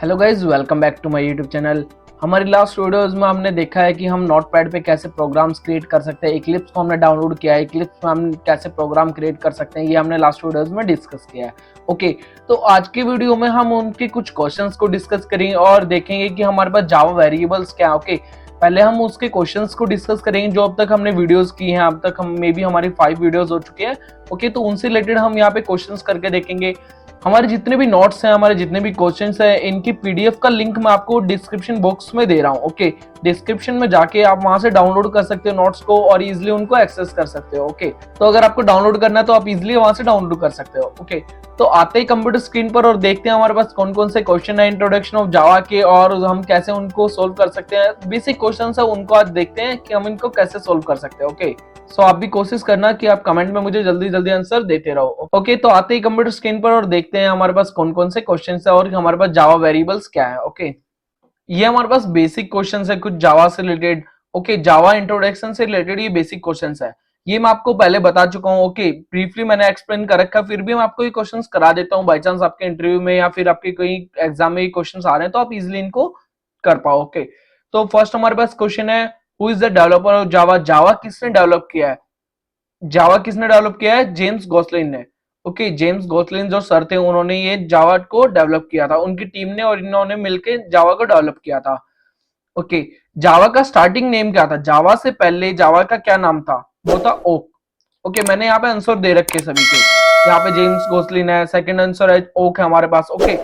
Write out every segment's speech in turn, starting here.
Hello guys, welcome back to my YouTube channel. हमारी last videos में हमने देखा है कि हम नोटपैड पे कैसे प्रोग्राम्स क्रिएट कर सकते हैं। इक्लिप्स को हमने डाउनलोड किया है, इक्लिप्स में हम कैसे प्रोग्राम क्रिएट कर सकते हैं, ये हमने लास्ट वीडियोस में डिस्कस किया है। ओके, तो आज की वीडियो में हम उनके कुछ क्वेश्चंस को डिस्कस करेंगे और देखेंगे कि हमारे पास जावा वेरिएबल्स क्या है। ओके, पहले हम उसके क्वेश्चंस को डिस्कस करेंगे जो अब तक हमने वीडियोस की हैं। अब तक हम मे बी हमारी 5 वीडियोस हो चुके हैं। ओके, तो उनसे रिलेटेड हम यहाँ पे क्वेश्चंस करके देखेंगे। हमारे जितने भी नोट्स हैं, हमारे जितने भी क्वेश्चंस हैं, इनकी पीडीएफ का लिंक मैं आपको डिस्क्रिप्शन बॉक्स में दे रहा हूँ। ओके, डिस्क्रिप्शन में जाके आप वहां से डाउनलोड कर सकते हो नोट्स को और इजीली उनको एक्सेस कर सकते हो। ओके, तो अगर आपको डाउनलोड करना है तो आप इजीली वहां से डाउनलोड कर सकते हो। ओके, तो आते ही कंप्यूटर स्क्रीन पर और देखते हैं हमारे पास कौन कौन से क्वेश्चन है इंट्रोडक्शन ऑफ जावा के और हम कैसे उनको सोल्व कर सकते हैं। बेसिक क्वेश्चन है उनको आज देखते हैं कि हम इनको कैसे सोल्व कर सकते हैं। ओके, सो आप भी कोशिश करना कि आप कमेंट में मुझे जल्दी जल्दी आंसर देते रहो। ओके, तो आते ही कंप्यूटर स्क्रीन पर और देखते हैं हमारे पास कौन कौन से क्वेश्चन है और हमारे पास जावा वेरिएबल्स क्या है। ओके, ये हमारे पास बेसिक क्वेश्चंस है कुछ जावा से रिलेटेड। ओके, जावा इंट्रोडक्शन से रिलेटेड ये बेसिक क्वेश्चंस है। ये मैं आपको पहले बता चुका हूँ। ओके, ब्रीफली मैंने एक्सप्लेन कर रखा, फिर भी मैं आपको ये क्वेश्चंस करा देता हूँ। बाई चांस आपके इंटरव्यू में या फिर आपके कोई एग्जाम में ये क्वेश्चंस आ रहे हैं तो आप इजिली इनको कर पाओ। ओके, तो फर्स्ट हमारे पास क्वेश्चन है, who is the developer of Java? Java किसने डेवलप किया है? जावा किसने डेवलप किया है? जेम्स गॉसलिन ने। ओके, जेम्स गॉसलिन जो सर थे उन्होंने ये जावा को डेवलप किया था, उनकी टीम ने, और इन्होंने मिलकर जावा को डेवलप किया था। ओके, जावा का स्टार्टिंग नेम क्या था? जावा से पहले जावा का क्या नाम था? वो था ओक। ओके, मैंने यहाँ पे आंसर दे रखे सभी के। यहाँ पे जेम्स गॉसलिन है, सेकंड आंसर है ओक है हमारे पास। ओके,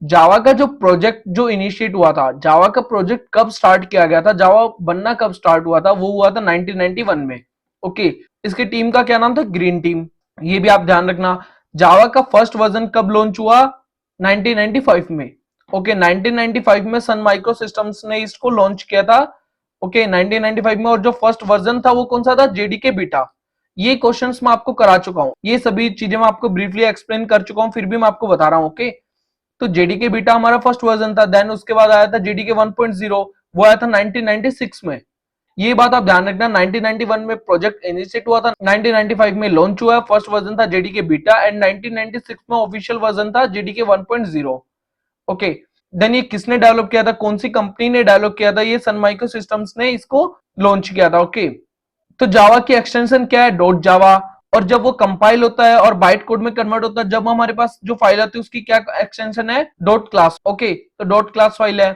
जावा का जो प्रोजेक्ट जो इनिशिएट हुआ था, जावा का प्रोजेक्ट कब स्टार्ट किया गया था, जावा बनना कब स्टार्ट हुआ था? वो हुआ था 1991 में। ओके, इसकी टीम का क्या नाम था? Green team. ये भी आप ध्यान रखना। जावा का फर्स्ट वर्जन कब लॉन्च हुआ? 1995 में। ओके, 1995 में सन माइक्रो सिस्टम्स ने इसको लॉन्च किया था। ओके, 1995 में। और जो फर्स्ट वर्जन था वो कौन सा था? JDK beta. ये क्वेश्चंस मैं आपको करा चुका हूं, ये सभी चीजें मैं आपको ब्रीफली एक्सप्लेन कर चुका हूं, फिर भी मैं आपको बता रहा हूं। ओके, तो जेडीके बीटा हमारा फर्स्ट वर्जन था। देन उसके बाद आया था जेडीके 1.0, वो आया था 1996 में। ये बात आप ध्यान रखना, 1991 में प्रोजेक्ट इनिशिएट हुआ था, 1995 में लॉन्च हुआ, फर्स्ट वर्जन था जेडीके बीटा एंड 1996 में ऑफिशियल वर्जन था जेडीके 1.0। ओके, देन ये किसने डेवलप किया था? कौन सी कंपनी ने डेवलप किया था? ये सन माइक्रो सिस्टम्स ने इसको लॉन्च किया था। ओके, तो जावा की एक्सटेंशन क्या है? डॉट जावा। और जब वो कंपाइल होता है और बाइट कोड में कन्वर्ट होता है, जब हमारे पास जो फाइल आती है उसकी क्या एक्सटेंशन है? Dot class. ओके, तो डॉट क्लास फाइल है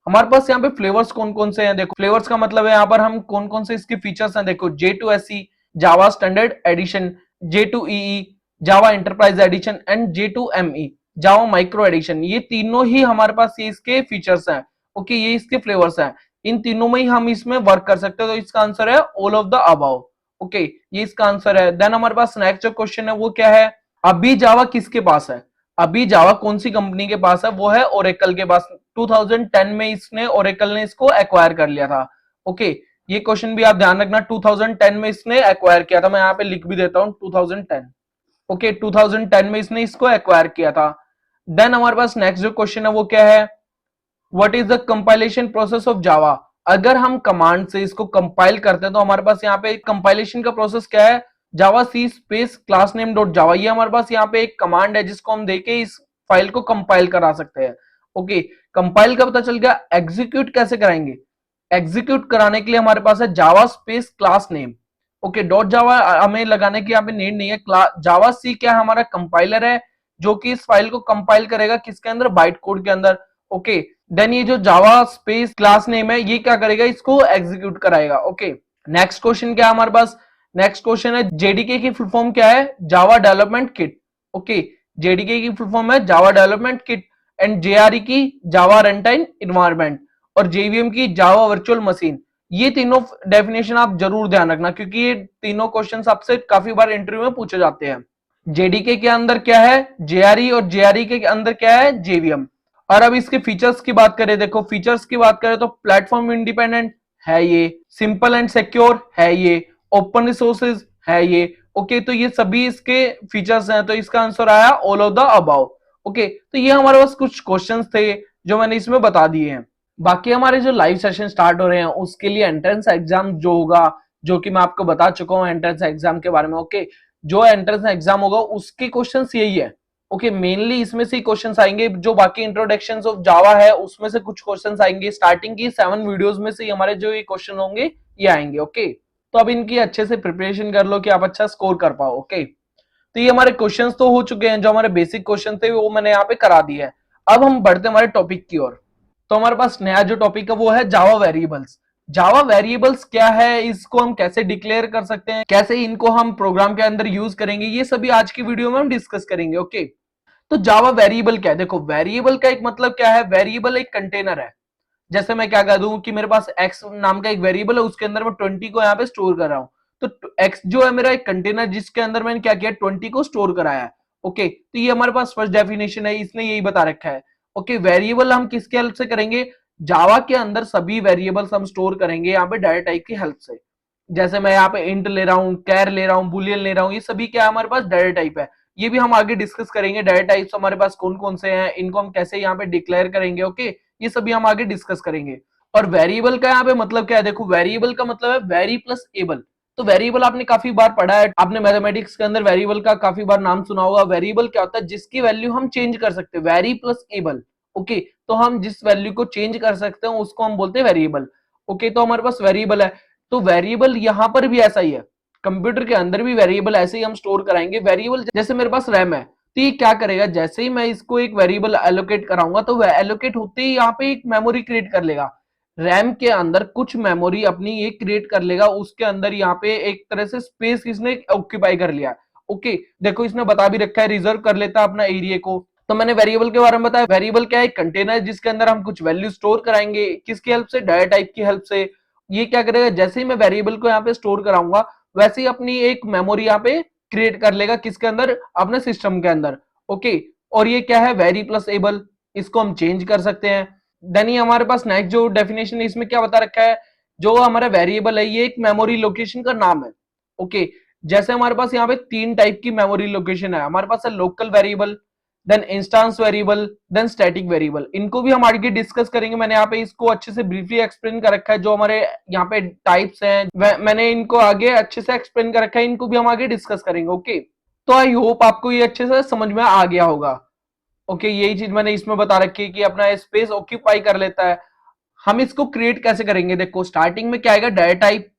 हमारे पास। यहाँ पे फ्लेवर्स कौन कौन से हैं देखो। फ्लेवर्स का मतलब है यहाँ पर हम कौन कौन से इसके फीचर्स हैं देखो। J2SE Java standard edition, J2EE Java enterprise edition and J2ME Java micro edition. ये तीनों ही हमारे पास ये इसके फीचर्स हैं। ओके, ये इसके फ्लेवर्स हैं। इन तीनों में ही हम इसमें वर्क कर सकते हैं, तो इसका आंसर है all of the above. Okay, ये इसका आंसर है। देन हमारे पास नेक्स्ट जो क्वेश्चन है वो क्या है? अभी जावा किसके पास है? अभी जावा कौन सी कंपनी के पास है? वो है ओरेकल के पास। 2010 में इसने ओरेकल ने इसको एक्वायर कर लिया था। ओके, ये क्वेश्चन भी आप ध्यान रखना, 2010 में इसने एक्वायर किया था। मैं यहाँ पे लिख भी देता हूं 2010। ओके, 2010 में इसने इसको एक्वायर किया था। देन हमारे पास नेक्स्ट जो क्वेश्चन है वो क्या है? What is the compilation process of Java? अगर हम कमांड से इसको कंपाइल करते हैं तो हमारे पास यहाँ पे कंपाइलेशन का प्रोसेस क्या है? Javac space class name dot Java. ये हमारे पास यहाँ पे एक कमांड है जिसको हम देके इस फाइल को कंपाइल करा सकते हैं। ओके, कंपाइल का पता चल गया। एग्जीक्यूट कैसे कराएंगे? एग्जीक्यूट कराने के लिए हमारे पास है Java space class name. Okay, dot Java हमें लगाने की यहाँ पे नीड नहीं है। जावा सी क्या हमारा कंपाइलर है जो कि इस फाइल को कंपाइल करेगा किसके अंदर? बाइट कोड के अंदर। ओके, देन ये जो जावा स्पेस क्लास नेम है ये क्या करेगा? इसको एग्जीक्यूट कराएगा। ओके, नेक्स्ट क्वेश्चन क्या है हमारे पास? नेक्स्ट क्वेश्चन है जेडीके की फुल फॉर्म क्या है? Java development kit. Okay, JDK की फुल फॉर्म है Java development kit and JRE की जावा रनटाइम इन्वायरमेंट और जेवीएम की जावा वर्चुअल मशीन। ये तीनों डेफिनेशन आप जरूर ध्यान रखना क्योंकि ये तीनों क्वेश्चंस आपसे काफी बार इंटरव्यू में पूछे जाते हैं। जेडीके के अंदर क्या है? जेआरई, और जेआरई के अंदर क्या है? जेवीएम। और अब इसके फीचर्स की बात करें, देखो फीचर्स की बात करें तो प्लेटफॉर्म इंडिपेंडेंट है ये, सिंपल एंड सिक्योर है ये, ओपन रिसोर्सेज है ये। ओके, तो ये सभी इसके फीचर्स हैं, तो इसका आंसर आया all of the above. Okay, तो ये हमारे पास कुछ क्वेश्चंस थे जो मैंने इसमें बता दिए हैं। बाकी हमारे जो लाइव सेशन स्टार्ट हो रहे हैं उसके लिए एंट्रेंस एग्जाम जो होगा, जो कि मैं आपको बता चुका हूँ एंट्रेंस एग्जाम के बारे में। ओके, जो एंट्रेंस एग्जाम होगा उसके क्वेश्चंस यही है। ओके मेनली इसमें से क्वेश्चंस आएंगे, जो बाकी इंट्रोडक्शन ऑफ जावा है उसमें से कुछ क्वेश्चंस आएंगे, स्टार्टिंग की 7 वीडियोस में से हमारे जो ये क्वेश्चन होंगे ये आएंगे। ओके तो अब इनकी अच्छे से प्रिपरेशन कर लो कि आप अच्छा स्कोर कर पाओ। ओके तो ये हमारे क्वेश्चंस तो हो चुके हैं, जो हमारे बेसिक क्वेश्चन थे वो मैंने यहाँ पे करा दिया है। अब हम बढ़ते हमारे टॉपिक की ओर। तो हमारे पास नया जो टॉपिक है वो है जावा वेरिएबल्स। जावा वेरिएबल्स क्या है, इसको हम कैसे डिक्लेयर कर सकते हैं, कैसे इनको हम प्रोग्राम के अंदर यूज करेंगे, ये सभी आज की वीडियो में हम डिस्कस करेंगे। ओके तो जावा वेरिएबल क्या है, देखो वेरिएबल का एक मतलब क्या है, वेरिएबल एक कंटेनर है। जैसे मैं क्या कर दूं कि मेरे पास x नाम का एक वेरिएबल है, उसके अंदर मैं 20 को यहाँ पे स्टोर कर रहा हूं। तो x जो है मेरा एक कंटेनर जिसके अंदर मैंने क्या किया, 20 को स्टोर कराया है। ओके तो ये हमारे पास फर्स्ट डेफिनेशन है, इसने यही बता रखा है। ओके वेरिएबल हम किसके हेल्प से करेंगे, जावा के अंदर सभी वेरिएबल्स हम स्टोर करेंगे यहाँ पे डाटा टाइप की हेल्प से। जैसे मैं यहाँ पे इंट ले रहा हूँ, कैर ले रहा हूँ, बुलियन ले रहा हूँ, ये सभी क्या हमारे पास डाटा टाइप है। ये भी हम आगे डिस्कस करेंगे, डाटा टाइप्स हमारे पास कौन कौन से हैं, इनको हम कैसे यहाँ पे डिक्लेयर करेंगे। ओके ये सभी हम आगे डिस्कस करेंगे। और वेरिएबल का यहाँ पे मतलब क्या है, देखो वेरिएबल का मतलब है वेरी प्लस एबल। तो वेरिएबल आपने काफी बार पढ़ा है, आपने मैथमेटिक्स के अंदर वेरिएबल का काफी बार नाम सुना होगा। वेरिएबल क्या होता है, जिसकी वैल्यू हम चेंज कर सकते हैं, वेरी प्लस एबल। ओके तो हम जिस वैल्यू को चेंज कर सकते हैं उसको हम बोलते हैं वेरिएबल। ओके तो हमारे पास वेरिएबल है, तो वेरिएबल यहां पर भी ऐसा ही है, कंप्यूटर के अंदर भी वेरिएबल ऐसे ही हम स्टोर कराएंगे। वेरिएबल जैसे मेरे पास रैम है, तो ये क्या करेगा, जैसे ही मैं इसको एक वेरिएबल एलोकेट कराऊंगा तो एलोकेट होते ही यहाँ पे एक मेमोरी क्रिएट कर लेगा। रैम के अंदर कुछ मेमोरी अपनी ये क्रिएट कर लेगा, उसके अंदर यहाँ पे एक तरह से स्पेस इसने ऑक्यूपाई कर लिया। ओके देखो इसने बता भी रखा है, रिजर्व कर लेता अपना एरिया को। तो मैंने वेरिएबल के बारे में बताया, वेरिएबल क्या है, कंटेनर जिसके अंदर हम कुछ वैल्यू स्टोर कराएंगे, किसकी हेल्प से, डाटा टाइप की हेल्प से। ये क्या करेगा, जैसे ही मैं वेरिएबल को यहाँ पे स्टोर कराऊंगा वैसे ही अपनी एक मेमोरी यहाँ पे क्रिएट कर लेगा, किसके अंदर, अपने सिस्टम के अंदर। ओके और ये क्या है, वेरी प्लस एबल, इसको हम चेंज कर सकते हैं। देन ये हमारे पास नेक्स्ट जो डेफिनेशन है इसमें क्या बता रखा है, जो हमारा वेरिएबल है ये एक मेमोरी लोकेशन का नाम है। ओके जैसे हमारे पास यहाँ पे 3 टाइप की मेमोरी लोकेशन है, हमारे पास है local variable, then instance variable, then static variable. इनको भी हम आगे डिस्कस करेंगे, मैंने यहाँ पे इसको अच्छे से ब्रीफली एक्सप्लेन कर रखा है। जो हमारे यहाँ पे टाइप्स हैं मैंने इनको आगे अच्छे से एक्सप्लेन कर रखा है, इनको भी हम आगे डिस्कस करेंगे। ओके तो आई होप आपको ये अच्छे से समझ में आ गया होगा। ओके यही चीज मैंने इसमें बता रखी है कि अपना स्पेस ऑक्यूपाई कर लेता है। हम इसको क्रिएट कैसे करेंगे, देखो स्टार्टिंग में क्या आएगा, डाटा टाइप,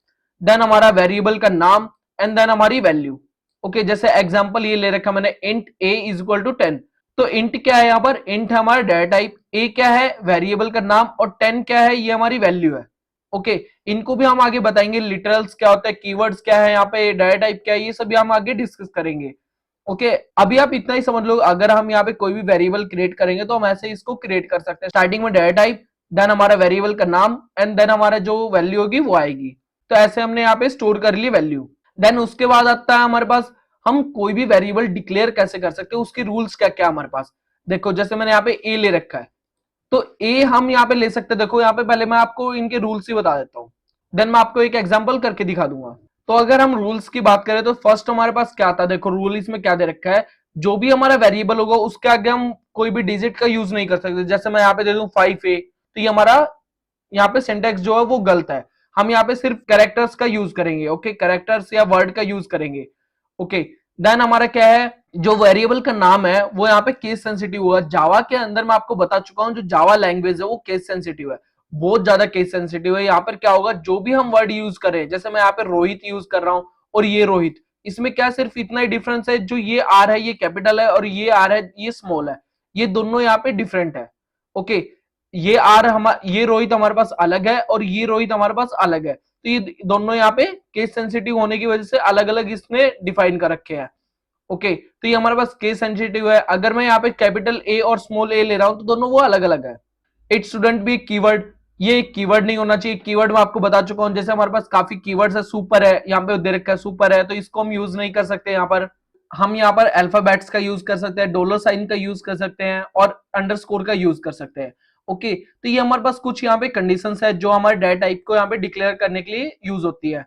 देन हमारा वेरिएबल का नाम, एंड देन हमारी वैल्यू। ओके जैसे एग्जांपल ये ले रखा मैंने, int a is equal to 10। तो इंट क्या है, यहाँ पर इंट है हमारा डाटा टाइप, a क्या है वेरिएबल का नाम, और 10 क्या है, ये हमारी वैल्यू है। ओके इनको भी हम आगे बताएंगे, लिटरल्स क्या होता है, कीवर्ड्स क्या है, यहाँ पे डाटा टाइप क्या है, ये सभी हम आगे डिस्कस करेंगे। ओके अभी आप इतना ही समझ लो, अगर हम यहाँ पे कोई भी वेरिएबल क्रिएट करेंगे तो हम ऐसे इसको क्रिएट कर सकते हैं, स्टार्टिंग में डाटा टाइप, देन हमारा वेरिएबल का नाम, एंड देन हमारा जो वैल्यू होगी वो आएगी। तो ऐसे हमने यहाँ पे स्टोर कर ली वैल्यू। देन उसके बाद आता है हमारे पास, हम कोई भी वेरिएबल डिक्लेयर कैसे कर सकते हैं, उसके रूल्स क्या क्या हमारे पास। देखो जैसे मैंने यहाँ पे ए ले रखा है, तो ए हम यहाँ पे ले सकते हैं। देखो यहाँ पे पहले मैं आपको इनके रूल्स ही बता देता हूँ, देन मैं आपको एक एग्जांपल करके दिखा दूंगा। तो अगर हम रूल्स की बात करें तो फर्स्ट हमारे पास क्या आता है, देखो रूल इसमें क्या दे रखा है, जो भी हमारा वेरिएबल होगा उसके आगे हम कोई भी डिजिट का यूज नहीं कर सकते। जैसे मैं यहाँ पे दे दूं 5a, तो ये हमारा यहाँ पे सिंटेक्स जो है वो गलत है, हम यहाँ पे सिर्फ कैरेक्टर्स का यूज करेंगे। ओके कैरेक्टर्स या वर्ड का यूज करेंगे। ओके देन हमारा क्या है, जो वेरिएबल का नाम है वो यहाँ पे केस सेंसिटिव होगा। जावा के अंदर मैं आपको बता चुका हूँ, जो जावा लैंग्वेज है वो केस सेंसिटिव है, बहुत ज्यादा केस सेंसिटिव है। यहाँ पर क्या होगा, जो भी हम वर्ड यूज करें, जैसे मैं यहाँ पे रोहित यूज कर रहा हूँ और ये रोहित, इसमें क्या सिर्फ इतना ही डिफरेंस है, जो ये आर है ये कैपिटल है और ये आर है ये स्मॉल है, ये दोनों यहाँ पे डिफरेंट है। ओके ये आर ये रोहित हमारे पास अलग है और ये रोहित हमारे पास अलग है, तो ये दोनों यहाँ पे केस सेंसिटिव होने की वजह से अलग अलग इसने डिफाइन कर रखे हैं। ओके तो ये हमारे पास केस सेंसिटिव है। अगर मैं यहाँ पे कैपिटल ए और स्मॉल ए ले रहा हूं तो दोनों वो अलग अलग है। इट स्टूडेंट भी कीवर्ड, ये एक कीवर्ड नहीं होना चाहिए। कीवर्ड मैं आपको बता चुका हूं, जैसे हमारे पास काफी कीवर्ड्स है, सुपर है यहाँ पे दे रखा है, सुपर है तो इसको हम यूज नहीं कर सकते। यहाँ पर हम यहाँ पर अल्फाबेट्स का यूज कर सकते हैं, डॉलर साइन का यूज कर सकते हैं और अंडरस्कोर का यूज कर सकते हैं। ओके तो ये हमारे पास कुछ यहाँ पे कंडीशंस है जो हमारे डाटा टाइप को यहाँ पे डिक्लेयर करने के लिए यूज होती है।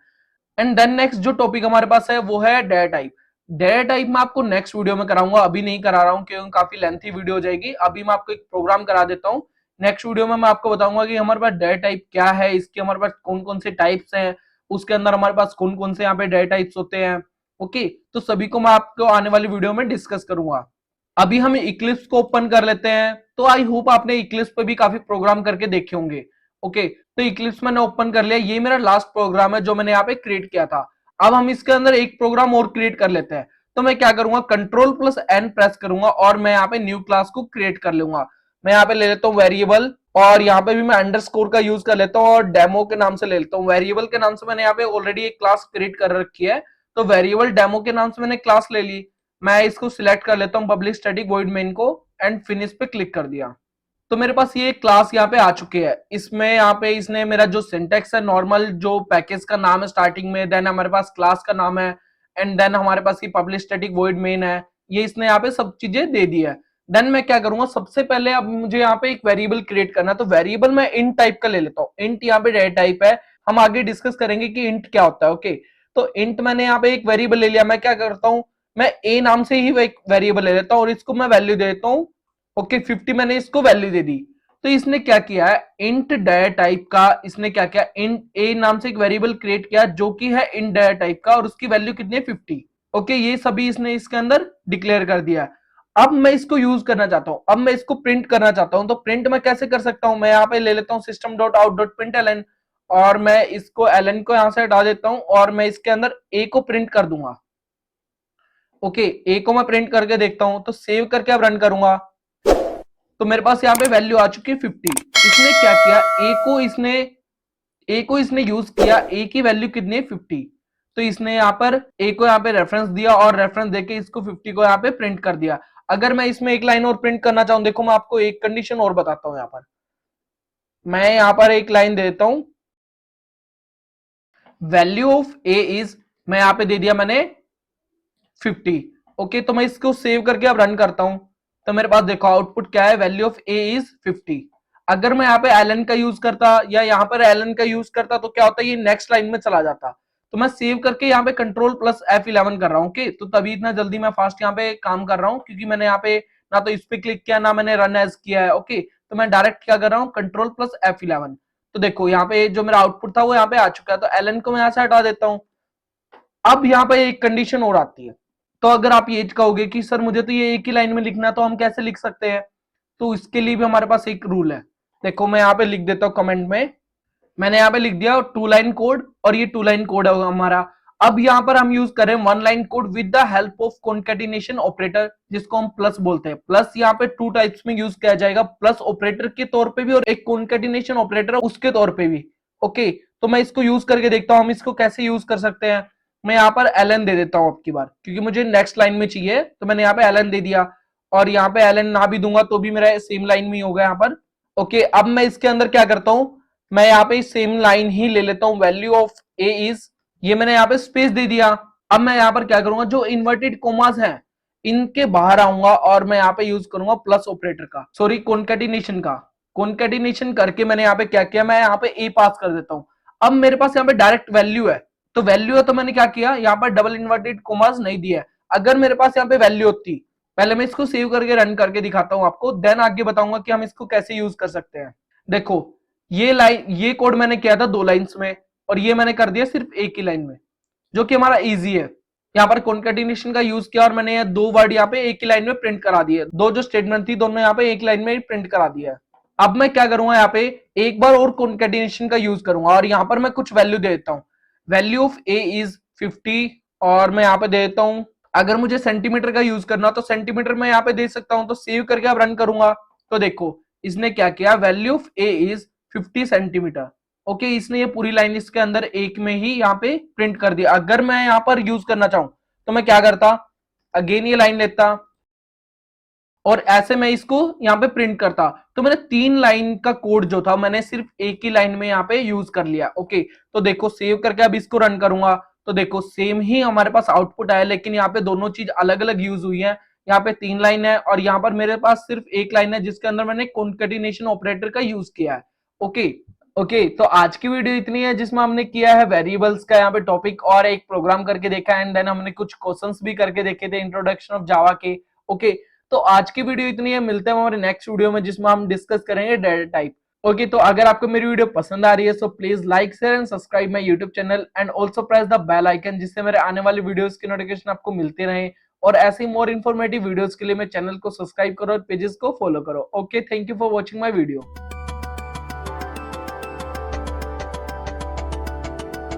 एंड देन नेक्स्ट जो टॉपिक हमारे पास है वो है डाटा टाइप। डाटा टाइप मैं आपको नेक्स्ट वीडियो में कराऊंगा, अभी नहीं करा रहा हूं क्योंकि काफी लेंथी वीडियो हो जाएगी। अभी मैं आपको एक प्रोग्राम करा देता हूं, नेक्स्ट वीडियो में मैं आपको बताऊंगा कि हमारे पास डाटा टाइप क्या है, इसके हमारे पास कौन कौन से टाइप्स हैं, उसके अंदर हमारे पास कौन कौन से यहाँ पे डाटा टाइप्स होते हैं। ओके तो सभी को मैं आपको आने वाली वीडियो में डिस्कस करूंगा। अभी हम इक्लिप्स को ओपन कर लेते हैं। तो आई होप आपने इक्लिप्स पे भी काफी प्रोग्राम करके देखे होंगे। ओके, तो इक्लिप्स मैंने ओपन कर लिया। ये मेरा लास्ट प्रोग्राम है जो मैंने यहाँ पे क्रिएट किया था। अब हम इसके अंदर एक प्रोग्राम और क्रिएट कर लेते हैं। तो मैं क्या करूंगा, कंट्रोल प्लस एन प्रेस करूंगा और मैं यहाँ पे न्यू क्लास को क्रिएट कर लूंगा। मैं यहाँ पे ले लेता हूँ वेरिएबल, और यहाँ पे भी मैं अंडरस्कोर का यूज कर लेता हूँ और डेमो के नाम से ले लेता हूँ। वेरिएबल के नाम से मैंने यहाँ पे ऑलरेडी एक क्लास क्रिएट कर रखी है, तो वेरिएबल डेमो के नाम से मैंने क्लास ले ली। मैं इसको सिलेक्ट कर लेता हूँ पब्लिक स्टैटिक वॉइड मेन को, एंड फिनिश पे क्लिक कर दिया। तो मेरे पास ये क्लास यहाँ पे आ चुकी है। इसमें यहाँ पे इसने मेरा जो सिंटेक्स है, नॉर्मल जो पैकेज का नाम है स्टार्टिंग में, देन हमारे पास क्लास का नाम है, एंड देन हमारे पास ये पब्लिक स्टैटिक वॉइड मेन है, ये इसने यहाँ पे सब चीजें दे दी है। देन मैं क्या करूंगा, सबसे पहले अब मुझे यहाँ पे एक वेरिएबल क्रिएट करना है। तो वेरिएबल मैं इंट टाइप का ले लेता हूँ। इंट यहाँ पे डेटा टाइप है, हम आगे डिस्कस करेंगे कि इंट क्या होता है। ओके, तो इंट मैंने यहाँ पे एक वेरिएबल ले लिया। मैं क्या करता हूँ, मैं ए नाम से ही एक वेरिएबल ले लेता हूँ और इसको मैं वैल्यू दे देता हूँ। ओके, 50 मैंने इसको वैल्यू दे दी। तो इसने क्या किया है, इंट डाटा टाइप का इसने क्या किया, इंट ए नाम से एक वेरिएबल क्रिएट किया जो कि है इंट डाटा टाइप का, और उसकी वैल्यू कितनी है, 50। ओके, ये सभी इसने इसके अंदर डिक्लेयर कर दिया। अब मैं इसको यूज करना चाहता हूं, अब मैं इसको प्रिंट करना चाहता हूं। तो प्रिंट मैं कैसे कर सकता हूं, मैं यहाँ पे ले लेता हूं system dot out dot print l n, और मैं इसको एल एन को यहां से हटा देता हूं और मैं इसके अंदर ए को प्रिंट कर दूंगा। ओके, ए को मैं प्रिंट करके देखता हूं। तो सेव करके अब रन करूंगा, तो मेरे पास यहाँ पे वैल्यू आ चुकी है 50। इसने क्या किया, ए को इसने यूज किया, ए की वैल्यू कितनी है, 50। तो इसने यहाँ पर ए को यहाँ पे रेफरेंस दिया और रेफरेंस देके इसको 50 को यहाँ पे प्रिंट कर दिया। अगर मैं इसमें एक लाइन और प्रिंट करना चाहूं, देखो मैं आपको एक कंडीशन और बताता हूं। यहाँ पर मैं यहाँ पर एक लाइन दे देता हूं, वैल्यू ऑफ ए इज, मैं यहाँ पे दे दिया मैंने 50। ओके, तो मैं इसको सेव करके अब रन करता हूं। तो मेरे पास देखो आउटपुट क्या है, वैल्यू ऑफ ए इज 50। अगर मैं यहाँ पे एलन का यूज करता या यहाँ पर एलन का यूज करता तो क्या होता, ये नेक्स्ट लाइन में चला जाता। तो मैं सेव करके यहाँ पे कंट्रोल प्लस F11 कर रहा हूँ। ओके, तो तभी इतना जल्दी मैं फास्ट यहाँ पे काम कर रहा हूँ, क्योंकि मैंने यहाँ पे ना तो इस पे क्लिक किया ना मैंने रन एज किया है। ओके, तो मैं डायरेक्ट क्या कर रहा हूँ, कंट्रोल प्लस F11। तो देखो यहाँ पे जो मेरा आउटपुट था वो यहाँ पे आ चुका है। तो एलन को मैं यहाँ से हटा देता हूँ। अब यहाँ पे एक कंडीशन और आती है। तो अगर आप ये कहोगे कि सर मुझे तो ये एक ही लाइन में लिखना है, तो हम कैसे लिख सकते हैं, तो इसके लिए भी हमारे पास एक रूल है। देखो मैं यहाँ पे लिख देता हूँ कमेंट में, मैंने यहाँ पे लिख दिया 2 लाइन कोड, और ये 2 लाइन कोड है हमारा। अब यहाँ पर हम यूज करें 1 line code with the help of concatenation operator, जिसको हम प्लस बोलते हैं। प्लस यहाँ पे 2 टाइप्स में यूज किया जाएगा, प्लस ऑपरेटर के तौर पे भी और एक कॉन्केटिनेशन ऑपरेटर उसके तौर पे भी। ओके, तो मैं इसको यूज करके देखता हूँ हम इसको कैसे यूज कर सकते हैं। मैं यहाँ पर एलन दे देता हूँ अब की बार, क्योंकि मुझे नेक्स्ट लाइन में चाहिए, तो मैंने यहाँ पे एलन दे दिया। और यहाँ पे एलन ना भी दूंगा तो भी मेरा सेम लाइन में होगा यहाँ पर। ओके, अब मैं इसके अंदर क्या करता हूँ, मैं यहाँ पे सेम लाइन ही ले लेता हूँ, वैल्यू ऑफ ए इज, ये मैंने यहाँ पे स्पेस दे दिया। अब मैं यहाँ पर क्या करूंगा, जो इन्वर्टेड कोमास हैं इनके बाहर आऊंगा और मैं यहाँ पे यूज करूंगा प्लस ऑपरेटर का, सॉरी कॉन्केटिनेशन का। कॉन्केटिनेशन करके मैंने यहाँ पे क्या किया, मैं यहाँ पे ए पास कर देता हूँ। अब मेरे पास यहाँ पे डायरेक्ट वैल्यू है, तो वैल्यू है तो मैंने क्या किया, यहाँ पर डबल इन्वर्टेड कोमास नहीं दिया है। अगर मेरे पास यहाँ पे वैल्यू होती, पहले मैं इसको सेव करके रन करके दिखाता हूँ आपको, देन आगे बताऊंगा कि हम इसको कैसे यूज कर सकते हैं। देखो ये लाइन, ये कोड मैंने किया था 2 लाइंस में, और ये मैंने कर दिया सिर्फ एक ही लाइन में, जो कि हमारा इजी है। यहाँ पर कॉन्केटिनेशन का यूज किया और मैंने ये 2 वर्ड यहाँ पे एक ही लाइन में प्रिंट करा दिए, 2 जो स्टेटमेंट थी दोनों यहाँ पे एक लाइन में प्रिंट करा दिया है। अब मैं क्या करूंगा, यहाँ पे एक बार और कॉन्केटिनेशन का यूज करूंगा और यहाँ पर मैं कुछ वैल्यू दे देता हूँ। वैल्यू ऑफ ए इज 50, और मैं यहाँ पे दे देता हूँ, अगर मुझे सेंटीमीटर का यूज करना तो सेंटीमीटर में यहाँ पे दे सकता हूँ। तो सेव करके आप रन करूंगा, तो देखो इसने क्या किया, value of A is 50 centimetre. Okay, इसने ये पूरी लाइन इसके अंदर एक में ही यहाँ पे प्रिंट कर दिया। अगर मैं यहाँ पर यूज करना चाहूं तो मैं क्या करता, अगेन ये लाइन लेता और ऐसे मैं इसको यहाँ पे प्रिंट करता। तो मैंने 3 लाइन का कोड जो था मैंने सिर्फ एक ही लाइन में यहाँ पे यूज कर लिया। ओके, तो देखो सेव करके अब इसको रन करूंगा, तो देखो सेम ही हमारे पास आउटपुट आया, लेकिन यहाँ पे दोनों चीज अलग अलग यूज हुई है। यहाँ पे 3 लाइन है और यहाँ पर मेरे पास सिर्फ एक लाइन है, जिसके अंदर मैंने कॉन्केटिनेशन ऑपरेटर का यूज किया है। ओके ओके, तो आज की वीडियो इतनी है, जिसमें हमने किया है वेरिएबल्स का यहाँ पे टॉपिक और एक प्रोग्राम करके देखा, एंड देन हमने कुछ क्वेश्चंस भी करके देखे थे इंट्रोडक्शन ऑफ जावा के। ओके, तो आज की वीडियो इतनी है, मिलते हैं हमारे नेक्स्ट वीडियो में, जिसमें हम डिस्कस करेंगे डेटा टाइप। ओके, तो अगर आपको मेरी वीडियो पसंद आ रही है so please like share and subscribe my YouTube channel, and also press the bell icon, जिससे मेरे आने वाली वीडियोस की नोटिफिकेशन आपको मिलती रहे। और ऐसे ही मोर इन्फॉर्मेटिव वीडियोस के लिए मेरे चैनल को सब्सक्राइब करो और पेजेस को फॉलो करो। Okay, thank you for watching my video.